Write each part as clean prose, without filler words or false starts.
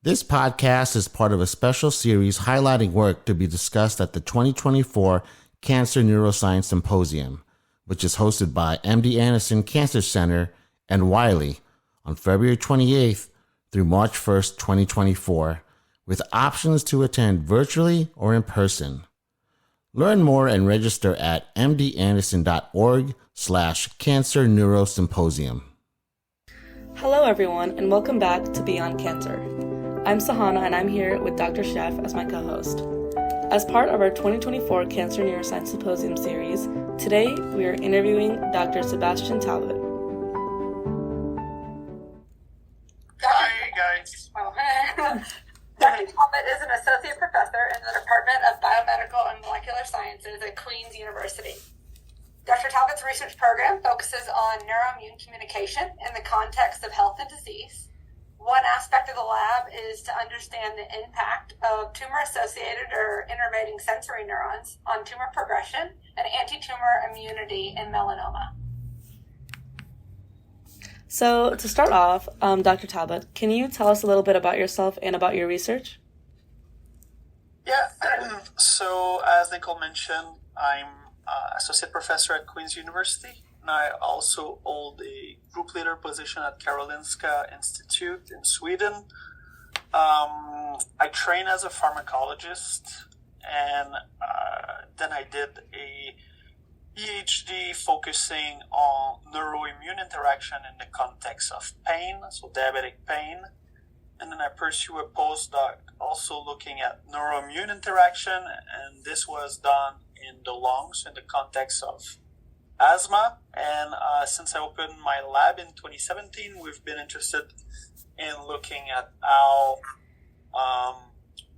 This podcast is part of a special series highlighting work to be discussed at the 2024 Cancer Neuroscience Symposium, which is hosted by MD Anderson Cancer Center and Wiley on February 28th through March 1st, 2024, with options to attend virtually or in person. Learn more and register at mdanderson.org/Cancer Neurosymposium. Hello everyone, and welcome back to Beyond Cancer. I'm Sahana, and I'm here with Dr. Chef as my co-host. As part of our 2024 Cancer Neuroscience Symposium series, today we are interviewing Dr. Sébastien Talbot. Hi, guys. Dr. Talbot is an associate professor in the Department of Biomedical and Molecular Sciences at Queen's University. Dr. Talbot's research program focuses on neuro-immune communication in the context of health and disease. One aspect of the lab is to understand the impact of tumor-associated or innervating sensory neurons on tumor progression and anti-tumor immunity in melanoma. So to start off, Dr. Talbot, can you tell us a little bit about yourself and about your research? Yeah, so as Nicole mentioned, I'm associate professor at Queen's University, and I also hold a group leader position at Karolinska Institute in Sweden. I train as a pharmacologist, and then I did a PhD focusing on neuro-immune interaction in the context of pain, so diabetic pain. And then I pursue a postdoc also looking at neuro-immune interaction, and this was done in the lungs in the context of asthma. And since I opened my lab in 2017, we've been interested in looking at how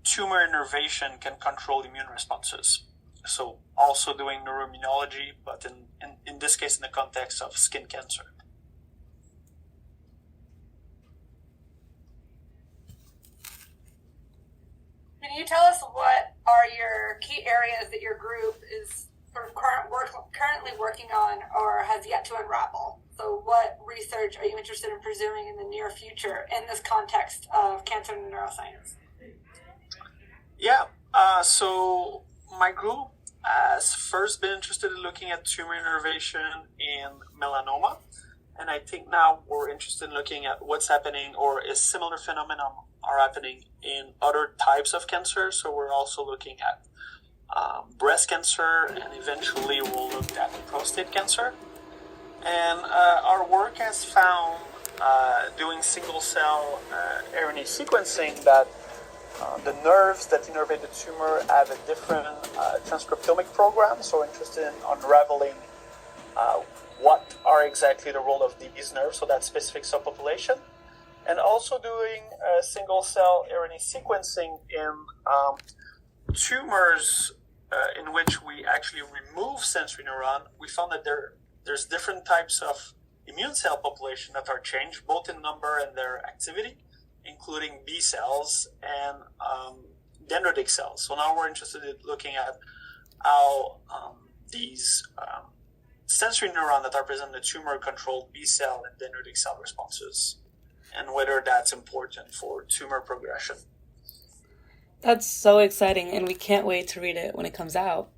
tumor innervation can control immune responses. So also doing neuroimmunology, but in this case in the context of skin cancer. Can you tell us what are your key areas that your group is sort of currently working on or has yet to unravel? So what research are you interested in pursuing in the near future in this context of cancer and neuroscience? Yeah, so my group has first been interested in looking at tumor innervation in melanoma. And I think now we're interested in looking at what's happening or a similar phenomenon are happening in other types of cancer. So we're also looking at breast cancer, and eventually we'll look at prostate cancer. And our work has found doing single cell RNA sequencing that the nerves that innervate the tumor have a different transcriptomic program. So we're interested in unraveling what are exactly the role of these nerves, so that specific subpopulation. And also doing single-cell RNA sequencing in tumors in which we actually remove sensory neuron. We found that there's different types of immune cell population that are changed, both in number and their activity, including B cells and dendritic cells. So now we're interested in looking at how these sensory neurons that are present in the tumor control B cell and dendritic cell responses, and whether that's important for tumor progression. That's so exciting, and we can't wait to read it when it comes out.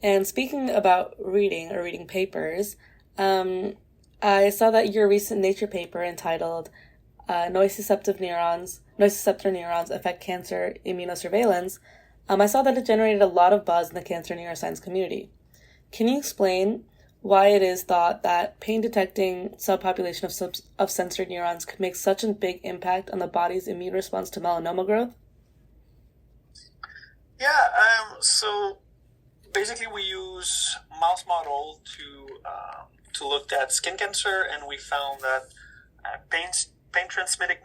And speaking about reading papers, I saw that your recent Nature paper entitled Nociceptor Neurons Affect Cancer Immunosurveillance, I saw that it generated a lot of buzz in the cancer neuroscience community. Can you explain why it is thought that pain-detecting subpopulation of sensory neurons could make such a big impact on the body's immune response to melanoma growth? Yeah, so basically we use mouse model to look at skin cancer, and we found that pain-transmitting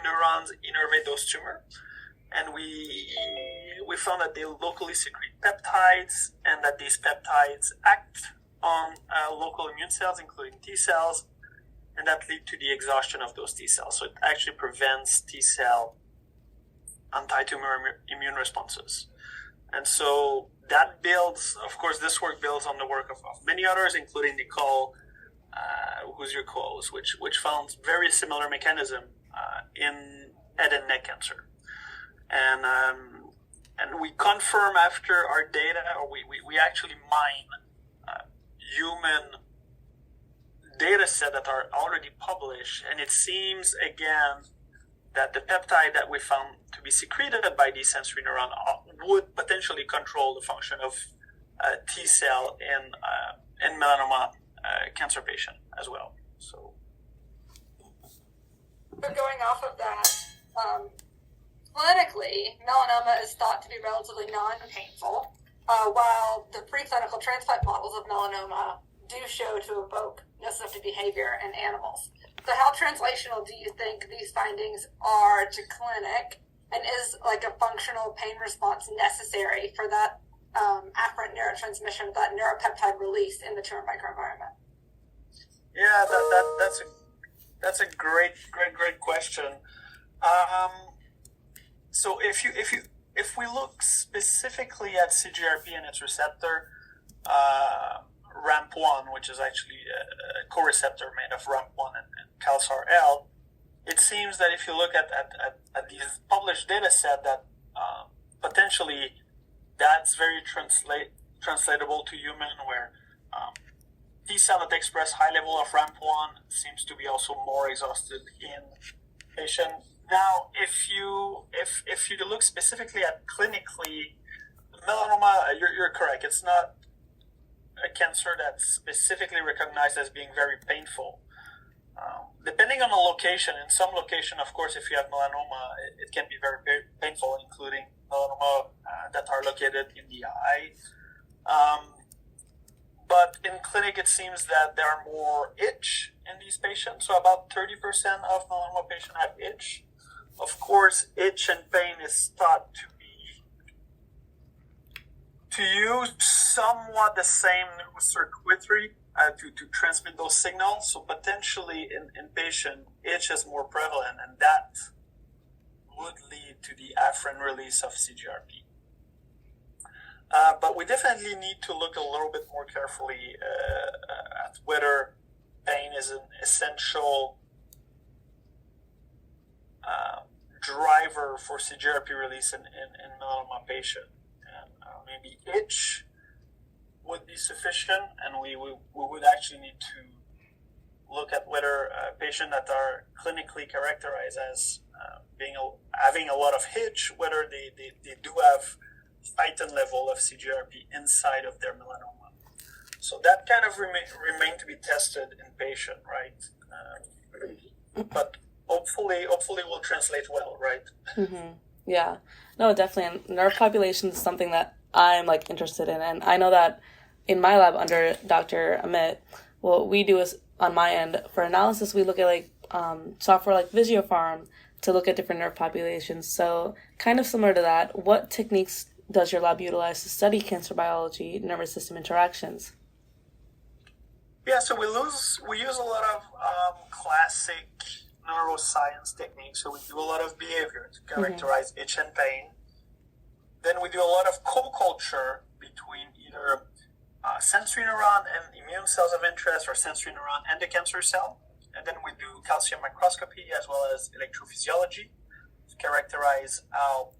neurons innervate those tumors. And we found that they locally secrete peptides, and that these peptides act on local immune cells, including T cells, and that lead to the exhaustion of those T cells. So it actually prevents T cell anti-tumor immune responses. And so that builds, of course, this work builds on the work of many others, including Nicole, who's your co-host, which found very similar mechanism in head and neck cancer. And we confirm after our data, or we actually mine human data set that are already published, and it seems again that the peptide that we found to be secreted by these sensory neurons would potentially control the function of T cell in melanoma cancer patient as well. So going off of that, clinically, melanoma is thought to be relatively non-painful, while the preclinical transplant models of melanoma do show to evoke nociceptive behavior in animals. So how translational do you think these findings are to clinic, and is like a functional pain response necessary for that afferent neurotransmission, that neuropeptide release in the tumor microenvironment? Yeah, that's a great question. So if we look specifically at CGRP and its receptor, RAMP1, which is actually a co-receptor made of RAMP1 and CalSAR-L, it seems that if you look at these published data set, that potentially that's very translatable to human, where T cell that express high level of RAMP1 seems to be also more exhausted in patient. Now, if you look specifically at clinically, melanoma, you're correct. It's not a cancer that's specifically recognized as being very painful. Depending on the location, in some location, of course, if you have melanoma, it can be very, very painful, including melanoma that are located in the eye. But in clinic, it seems that there are more itch in these patients. So about 30% of melanoma patients have itch. Of course, itch and pain is thought to use somewhat the same circuitry to transmit those signals. So potentially in patient, itch is more prevalent, and that would lead to the afferent release of CGRP. But we definitely need to look a little bit more carefully at whether pain is an essential driver for CGRP release in melanoma patient. And maybe itch would be sufficient, and we would actually need to look at whether patients that are clinically characterized as having a lot of itch, whether they do have heightened level of CGRP inside of their melanoma. So that kind of remain to be tested in patient, right? But hopefully will translate well, right? Mm-hmm. Yeah, no, definitely. And neuropopulation is something that I'm interested in, and I know that in my lab under Dr. Amit, what we do is on my end for analysis, we look at software like Visiopharm to look at different nerve populations. So kind of similar to that, what techniques does your lab utilize to study cancer biology, nervous system interactions? Yeah, so we use a lot of classic neuroscience techniques. So we do a lot of behavior to characterize itch and pain. Then we do a lot of co-culture between either sensory neuron and immune cells of interest, or sensory neuron and the cancer cell. And then we do calcium microscopy as well as electrophysiology to characterize how,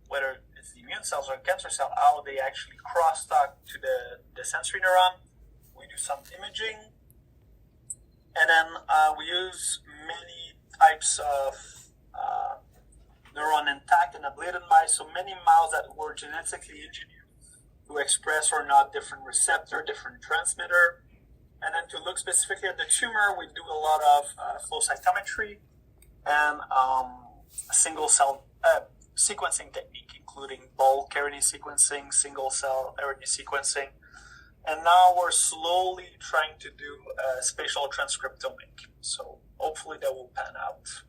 whether it's the immune cells or cancer cell, how they actually crosstalk to the sensory neuron. We do some imaging. And then we use many types of neuron intact and ablated mice, so many mice that were genetically engineered to express or not different receptor, different transmitter. And then to look specifically at the tumor, we do a lot of flow cytometry and single cell sequencing technique, including bulk RNA sequencing, single cell RNA sequencing. And now we're slowly trying to do spatial transcriptomic. So hopefully that will pan out.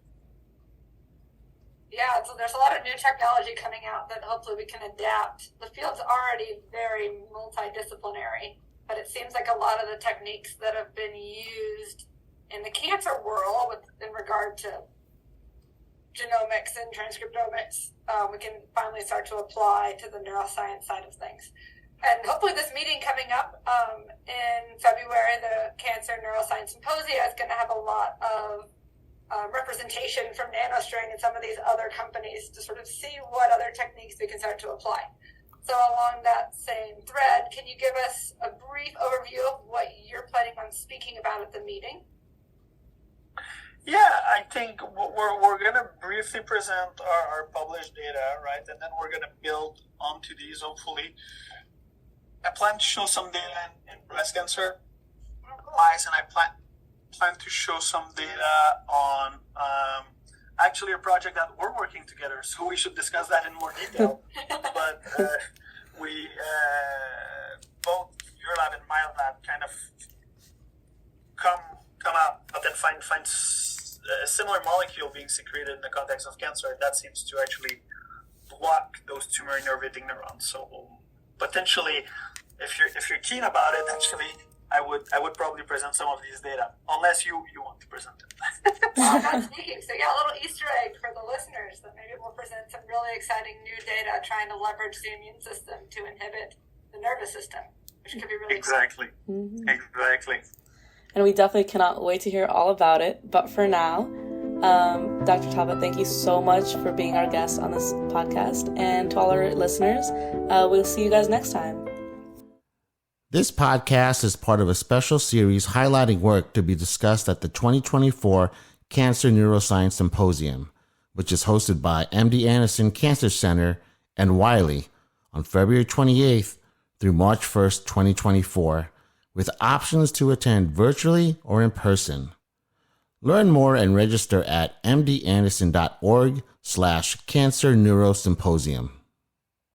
Yeah, so there's a lot of new technology coming out that hopefully we can adapt. The field's already very multidisciplinary, but it seems like a lot of the techniques that have been used in the cancer world in regard to genomics and transcriptomics, we can finally start to apply to the neuroscience side of things. And hopefully this meeting coming up in February, the Cancer Neuroscience Symposium, is going to have a lot of representation from NanoString and some of these other companies to sort of see what other techniques we can start to apply. So along that same thread, can you give us a brief overview of what you're planning on speaking about at the meeting? Yeah, I think we're going to briefly present our published data, right? And then we're going to build onto these, hopefully. I plan to show some data in breast cancer mice, and I plan to show some data on actually a project that we're working together. So we should discuss that in more detail. But we, both your lab and my lab, kind of come out and find a similar molecule being secreted in the context of cancer, and that seems to actually block those tumor innervating neurons. So potentially, if you're keen about it, actually, I would probably present some of these data, unless you want to present it. Oh, that's neat. So yeah, a little Easter egg for the listeners that maybe we'll present some really exciting new data trying to leverage the immune system to inhibit the nervous system, which could be really exactly. Mm-hmm. Exactly. And we definitely cannot wait to hear all about it. But for now, Dr. Talbot, thank you so much for being our guest on this podcast. And to all our listeners, we'll see you guys next time. This podcast is part of a special series highlighting work to be discussed at the 2024 Cancer Neuroscience Symposium, which is hosted by MD Anderson Cancer Center and Wiley on February 28th through March 1st, 2024. With options to attend virtually or in person. Learn more and register at mdanderson.org/Cancer Neurosymposium.